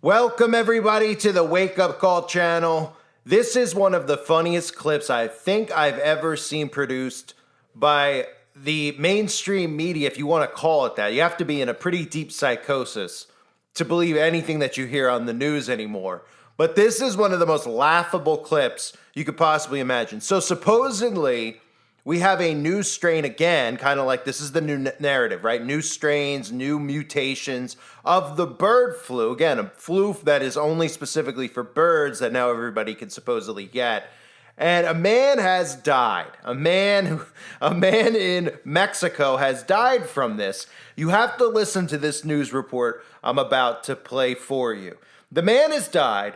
Welcome everybody to the Wake Up Call channel. This is one of the funniest clips I think I've ever seen produced by the mainstream media, if you want to call it that. You have to be in a pretty deep psychosis to believe anything that you hear on the news anymore. But this is one of the most laughable clips you could possibly imagine. So supposedly, we have a new strain again, kind of like this is the new narrative, right? New strains, new mutations of the bird flu. Again, a flu that is only specifically for birds that now everybody can supposedly get. And a man has died. A man in Mexico has died from this. You have to listen to this news report I'm about to play for you. The man has died,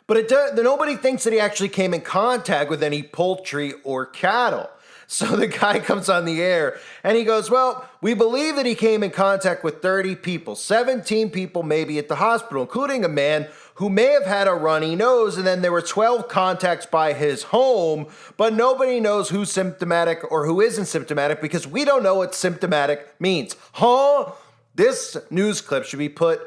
but nobody thinks that he actually came in contact with any poultry or cattle. So the guy comes on the air and he goes, well, we believe that he came in contact with 30 people, 17 people maybe at the hospital, including a man who may have had a runny nose. And then there were 12 contacts by his home, but nobody knows who's symptomatic or who isn't symptomatic because we don't know what symptomatic means. Huh? This news clip should be put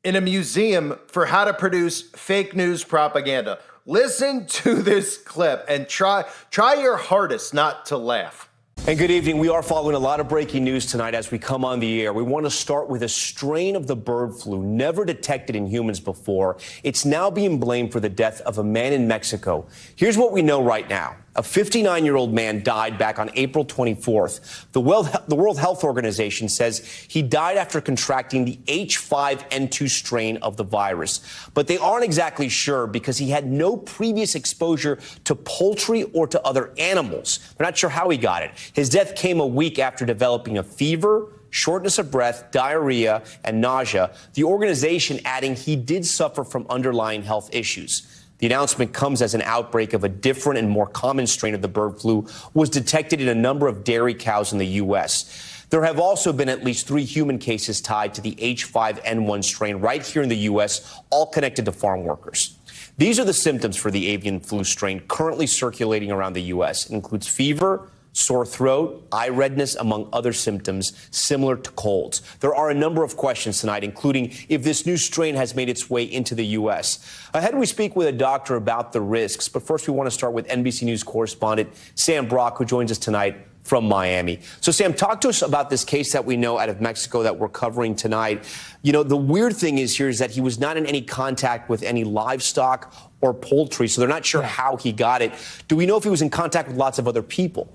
in a museum for how to produce fake news propaganda. Listen to this clip and try your hardest not to laugh. And good evening. We are following a lot of breaking news tonight as we come on the air. We want to start with a strain of the bird flu never detected in humans before. It's now being blamed for the death of a man in Mexico. Here's what we know right now. A 59-year-old man died back on April 24th. The World Health Organization says he died after contracting the H5N2 strain of the virus. But they aren't exactly sure because he had no previous exposure to poultry or to other animals. They're not sure how he got it. His death came a week after developing a fever, shortness of breath, diarrhea, and nausea. The organization adding he did suffer from underlying health issues. The announcement comes as an outbreak of a different and more common strain of the bird flu was detected in a number of dairy cows in the U.S. There have also been at least 3 human cases tied to the H5N1 strain right here in the U.S., all connected to farm workers. These are the symptoms for the avian flu strain currently circulating around the U.S. It includes fever, sore throat, eye redness, among other symptoms similar to colds. There are a number of questions tonight, including if this new strain has made its way into the U.S. Ahead, we speak with a doctor about the risks. But first, we want to start with NBC News correspondent Sam Brock, who joins us tonight from Miami. So, Sam, talk to us about this case that we know out of Mexico that we're covering tonight. You know, the weird thing is that he was not in any contact with any livestock or poultry, so they're not sure how he got it. Do we know if he was in contact with lots of other people?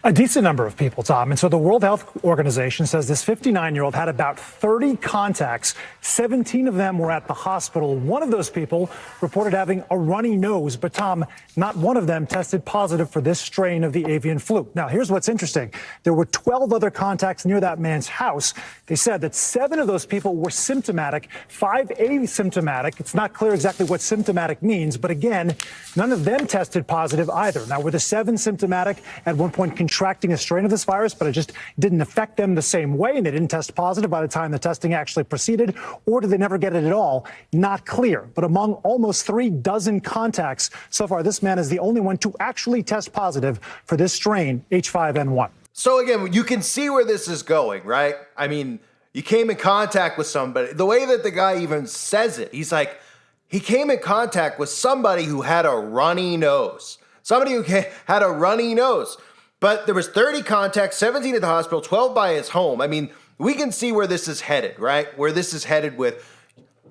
A decent number of people, Tom. And so the World Health Organization says this 59-year-old had about 30 contacts. 17 of them were at the hospital. One of those people reported having a runny nose. But, Tom, not one of them tested positive for this strain of the avian flu. Now, here's what's interesting. There were 12 other contacts near that man's house. They said that 7 of those people were symptomatic, 5 asymptomatic. It's not clear exactly what symptomatic means. But, again, none of them tested positive either. Now, were the 7 symptomatic at one point contracting a strain of this virus, but it just didn't affect them the same way, and they didn't test positive by the time the testing actually proceeded, or did they never get it at all? Not clear. But among almost 3 dozen contacts so far, this man is the only one to actually test positive for this strain, H5N1. So again, you can see where this is going, right? I mean, you came in contact with somebody. The way that the guy even says it, he's like, he came in contact with somebody who had a runny nose. Somebody who had a runny nose. But there was 30 contacts, 17 at the hospital, 12 by his home. I mean, we can see where this is headed, right? Where this is headed with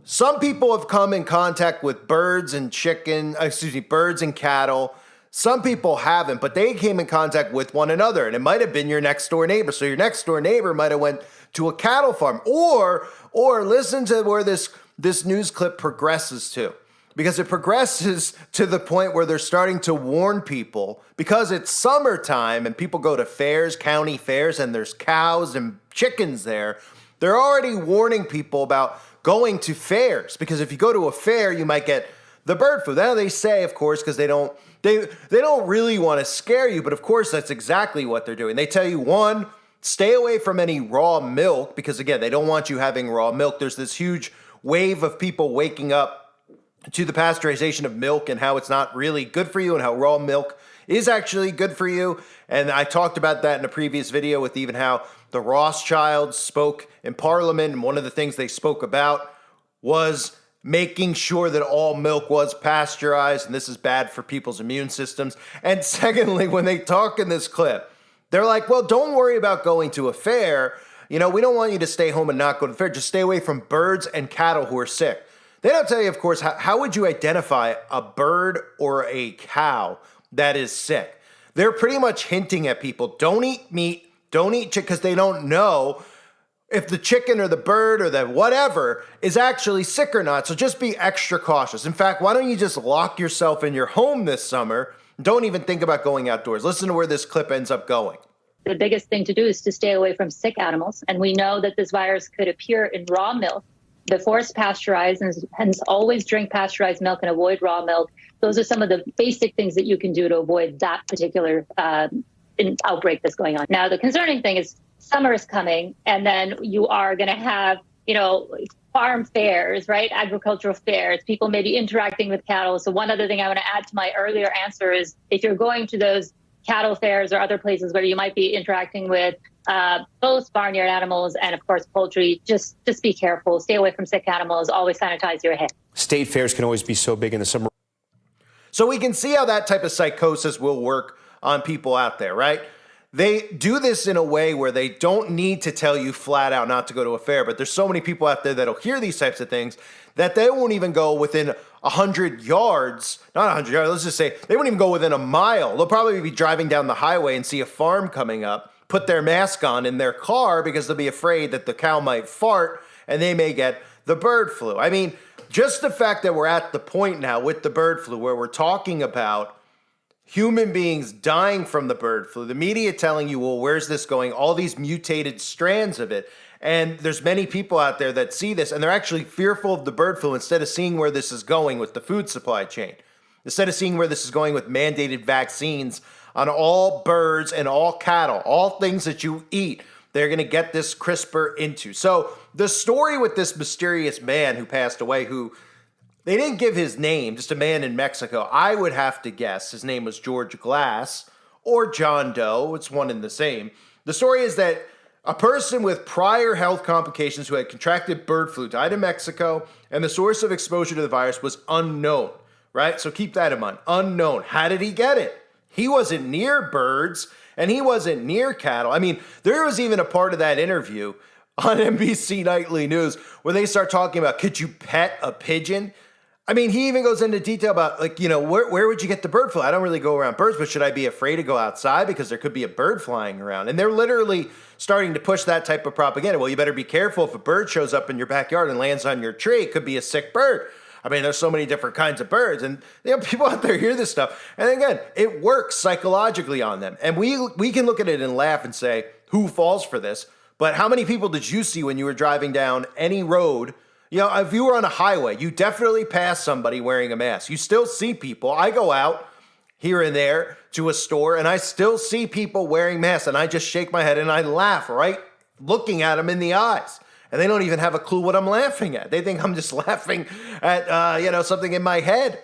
some people have come in contact with birds and birds and cattle. Some people haven't, but they came in contact with one another, and it might have been your next door neighbor. So your next door neighbor might have went to a cattle farm, or listen to where this news clip progresses to. Because it progresses to the point where they're starting to warn people, because it's summertime and people go to fairs, county fairs, and there's cows and chickens there. They're already warning people about going to fairs, because if you go to a fair, you might get the bird flu. Now they say, of course, because they don't really want to scare you, but of course that's exactly what they're doing. They tell you, 1, stay away from any raw milk, because again, they don't want you having raw milk. There's this huge wave of people waking up to the pasteurization of milk and how it's not really good for you, and how raw milk is actually good for you. And I talked about that in a previous video with even how the Rothschilds spoke in Parliament, and one of the things they spoke about was making sure that all milk was pasteurized, and this is bad for people's immune systems. And secondly, when they talk in this clip, they're like, well, don't worry about going to a fair. You know, we don't want you to stay home and not go to the fair. Just stay away from birds and cattle who are sick. They don't tell you, of course, how would you identify a bird or a cow that is sick? They're pretty much hinting at people, don't eat meat, don't eat chicken, because they don't know if the chicken or the bird or the whatever is actually sick or not. So just be extra cautious. In fact, why don't you just lock yourself in your home this summer? Don't even think about going outdoors. Listen to where this clip ends up going. The biggest thing to do is to stay away from sick animals. And we know that this virus could appear in raw milk. The forced pasteurized, and hence always drink pasteurized milk and avoid raw milk. Those are some of the basic things that you can do to avoid that particular outbreak that's going on. Now, the concerning thing is summer is coming, and then you are going to have, farm fairs, right? Agricultural fairs. People may be interacting with cattle. So one other thing I want to add to my earlier answer is if you're going to those cattle fairs or other places where you might be interacting with both barnyard animals and, of course, poultry, just be careful. Stay away from sick animals. Always sanitize your hands. State fairs can always be so big in the summer. So we can see how that type of psychosis will work on people out there, right? They do this in a way where they don't need to tell you flat out not to go to a fair, but there's so many people out there that'll hear these types of things that they won't even go within 100 yards, not 100 yards, let's just say they won't even go within a mile. They'll probably be driving down the highway and see a farm coming up, put their mask on in their car because they'll be afraid that the cow might fart and they may get the bird flu. I mean, just the fact that we're at the point now with the bird flu where we're talking about human beings dying from the bird flu, the media telling you, well, where's this going? All these mutated strands of it. And there's many people out there that see this and they're actually fearful of the bird flu instead of seeing where this is going with the food supply chain. Instead of seeing where this is going with mandated vaccines on all birds and all cattle, all things that you eat, they're going to get this CRISPR into. So the story with this mysterious man who passed away, who they didn't give his name, just a man in Mexico. I would have to guess his name was George Glass or John Doe. It's one and the same. The story is that a person with prior health complications who had contracted bird flu died in Mexico, and the source of exposure to the virus was unknown, right? So keep that in mind. Unknown. How did he get it? He wasn't near birds, and he wasn't near cattle. I mean, there was even a part of that interview on NBC Nightly News where they start talking about, could you pet a pigeon? I mean, he even goes into detail about, where would you get the bird flu? I don't really go around birds, but should I be afraid to go outside because there could be a bird flying around? And they're literally starting to push that type of propaganda. Well, you better be careful if a bird shows up in your backyard and lands on your tree. It could be a sick bird. I mean, there's so many different kinds of birds. And people out there hear this stuff. And again, it works psychologically on them. And we can look at it and laugh and say, who falls for this? But how many people did you see when you were driving down any road? If you were on a highway, you definitely pass somebody wearing a mask. You still see people. I go out here and there to a store and I still see people wearing masks and I just shake my head and I laugh, right? Looking at them in the eyes. And they don't even have a clue what I'm laughing at. They think I'm just laughing at, something in my head.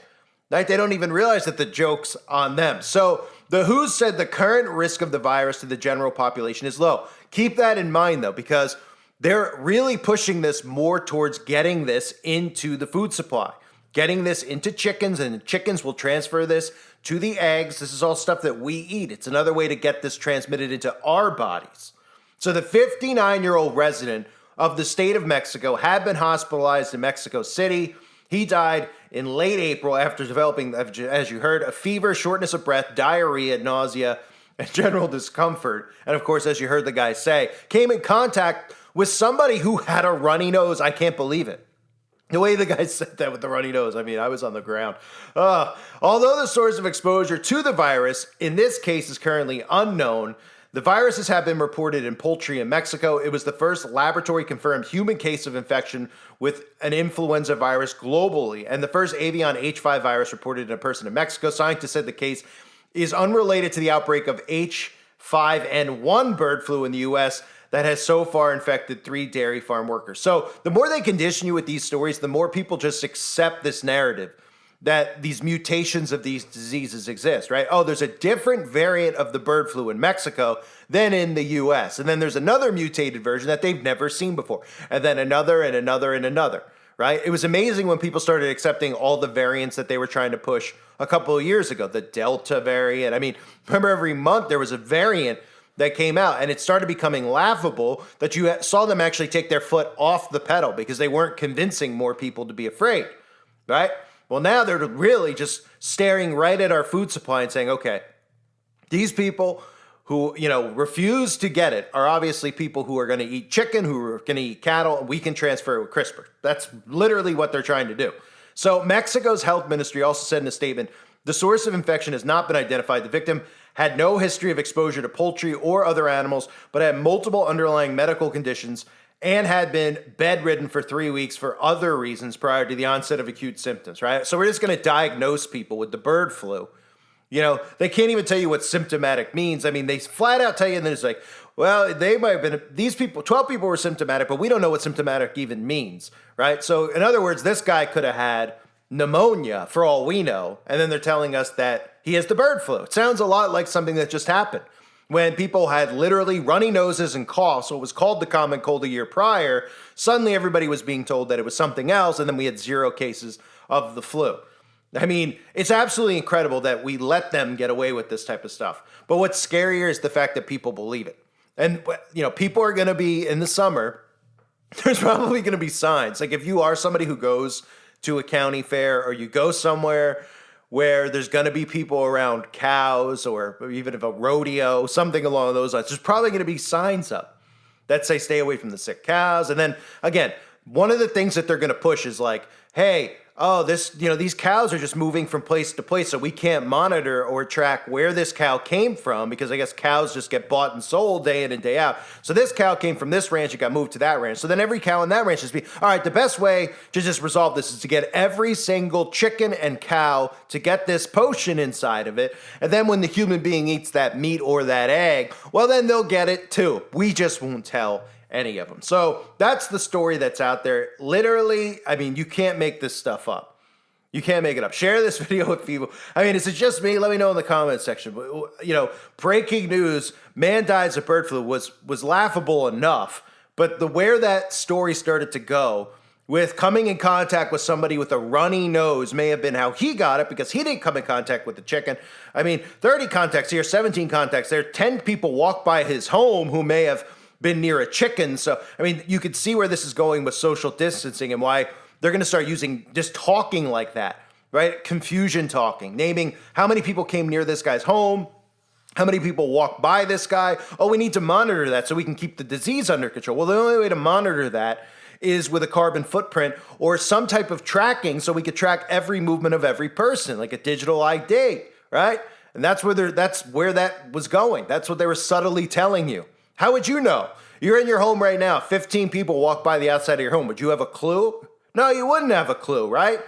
Right? They don't even realize that the joke's on them. So the WHO said the current risk of the virus to the general population is low. Keep that in mind, though, because they're really pushing this more towards getting this into the food supply, getting this into chickens, and chickens will transfer this to the eggs. This is all stuff that we eat. It's another way to get this transmitted into our bodies. So the 59-year-old resident of the state of Mexico had been hospitalized in Mexico City. He died in late April after developing, as you heard, a fever, shortness of breath, diarrhea, nausea, and general discomfort. And of course, as you heard the guy say, came in contact with somebody who had a runny nose. I can't believe it. The way the guy said that with the runny nose, I mean, I was on the ground. Although the source of exposure to the virus in this case is currently unknown, the viruses have been reported in poultry in Mexico. It was the first laboratory-confirmed human case of infection with an influenza virus globally, and the first avian H5 virus reported in a person in Mexico. Scientists said the case is unrelated to the outbreak of H5N1 bird flu in the U.S. that has so far infected 3 dairy farm workers. So the more they condition you with these stories, the more people just accept this narrative that these mutations of these diseases exist, right? Oh, there's a different variant of the bird flu in Mexico than in the U.S. And then there's another mutated version that they've never seen before. And then another and another and another, right? It was amazing when people started accepting all the variants that they were trying to push a couple of years ago, the Delta variant. I mean, remember every month there was a variant that came out, and it started becoming laughable that you saw them actually take their foot off the pedal because they weren't convincing more people to be afraid, right? Well, now they're really just staring right at our food supply and saying, okay, these people who, refuse to get it are obviously people who are going to eat chicken, who are going to eat cattle, and we can transfer it with CRISPR. That's literally what they're trying to do. So Mexico's health ministry also said in a statement, the source of infection has not been identified. The victim had no history of exposure to poultry or other animals, but had multiple underlying medical conditions and had been bedridden for 3 weeks for other reasons prior to the onset of acute symptoms, right? So we're just going to diagnose people with the bird flu. They can't even tell you what symptomatic means. I mean, they flat out tell you, and then it's like, well, they might have been, these people, 12 people were symptomatic, but we don't know what symptomatic even means, right? So in other words, this guy could have had pneumonia for all we know, and then they're telling us that he has the bird flu. It sounds a lot like something that just happened when people had literally runny noses and coughs, what was called the common cold a year prior. Suddenly everybody was being told that it was something else, and then we had 0 cases of the flu. I mean, it's absolutely incredible that we let them get away with this type of stuff. But what's scarier is the fact that people believe it. And, people are going to be in the summer, there's probably going to be signs. Like if you are somebody who goes to a county fair or you go somewhere where there's going to be people around cows or even if a rodeo, something along those lines, there's probably going to be signs up that say stay away from the sick cows. And then again, one of the things that they're going to push is like, hey, these cows are just moving from place to place, so we can't monitor or track where this cow came from because I guess cows just get bought and sold day in and day out. So this cow came from this ranch, it got moved to that ranch. So then every cow in that ranch is all right, the best way to just resolve this is to get every single chicken and cow to get this potion inside of it. And then when the human being eats that meat or that egg, well, then they'll get it too. We just won't tell any of them. So that's the story that's out there. Literally, I mean, you can't make this stuff up. You can't make it up. Share this video with people. I mean, is it just me? Let me know in the comments section. But, breaking news, man dies of bird flu was laughable enough. But where that story started to go with coming in contact with somebody with a runny nose may have been how he got it because he didn't come in contact with the chicken. I mean, 30 contacts here, 17 contacts there. 10 people walked by his home who may have been near a chicken. So, I mean, you could see where this is going with social distancing and why they're going to start using just talking like that, right? Confusion talking, naming how many people came near this guy's home, how many people walked by this guy. Oh, we need to monitor that so we can keep the disease under control. Well, the only way to monitor that is with a carbon footprint or some type of tracking so we could track every movement of every person, like a digital ID, right? And that's where that was going. That's what they were subtly telling you. How would you know? You're in your home right now. 15 people walk by the outside of your home. Would you have a clue? No, you wouldn't have a clue, right?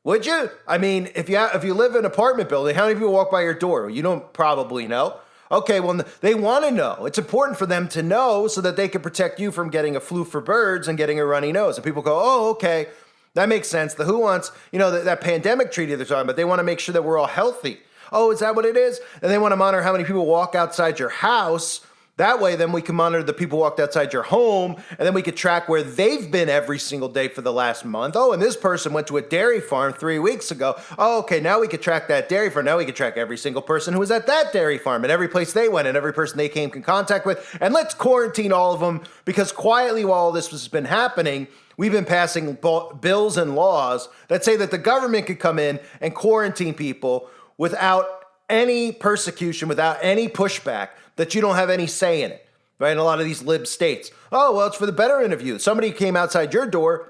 Would you? I mean, if you live in an apartment building, how many people walk by your door? You don't probably know. Okay, well, they want to know. It's important for them to know so that they can protect you from getting a flu for birds and getting a runny nose. And people go, oh, okay, that makes sense. The WHO wants, that pandemic treaty they're talking about, they want to make sure that we're all healthy. Oh, is that what it is? And they want to monitor how many people walk outside your house. That way, then we can monitor the people walked outside your home, and then we could track where they've been every single day for the last month. Oh, and this person went to a dairy farm 3 weeks ago. Oh, okay, now we could track that dairy farm. Now we could track every single person who was at that dairy farm and every place they went and every person they came in contact with. And let's quarantine all of them because quietly while all this has been happening, we've been passing bills and laws that say that the government could come in and quarantine people without any persecution, without any pushback, that you don't have any say in it, right? In a lot of these lib states. Oh, well, it's for the betterment of you. Somebody came outside your door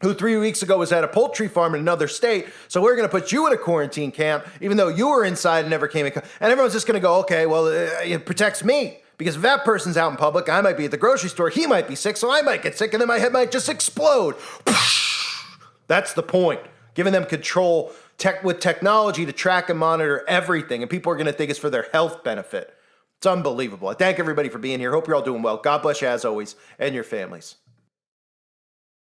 who 3 weeks ago was at a poultry farm in another state, so we're going to put you in a quarantine camp, even though you were inside and never came in. And everyone's just going to go, okay, well, it protects me. Because if that person's out in public, I might be at the grocery store, he might be sick, so I might get sick, and then my head might just explode. That's the point. Giving them control with technology to track and monitor everything, and people are going to think it's for their health benefit. It's unbelievable. I thank everybody for being here. Hope you're all doing well. God bless you as always and your families.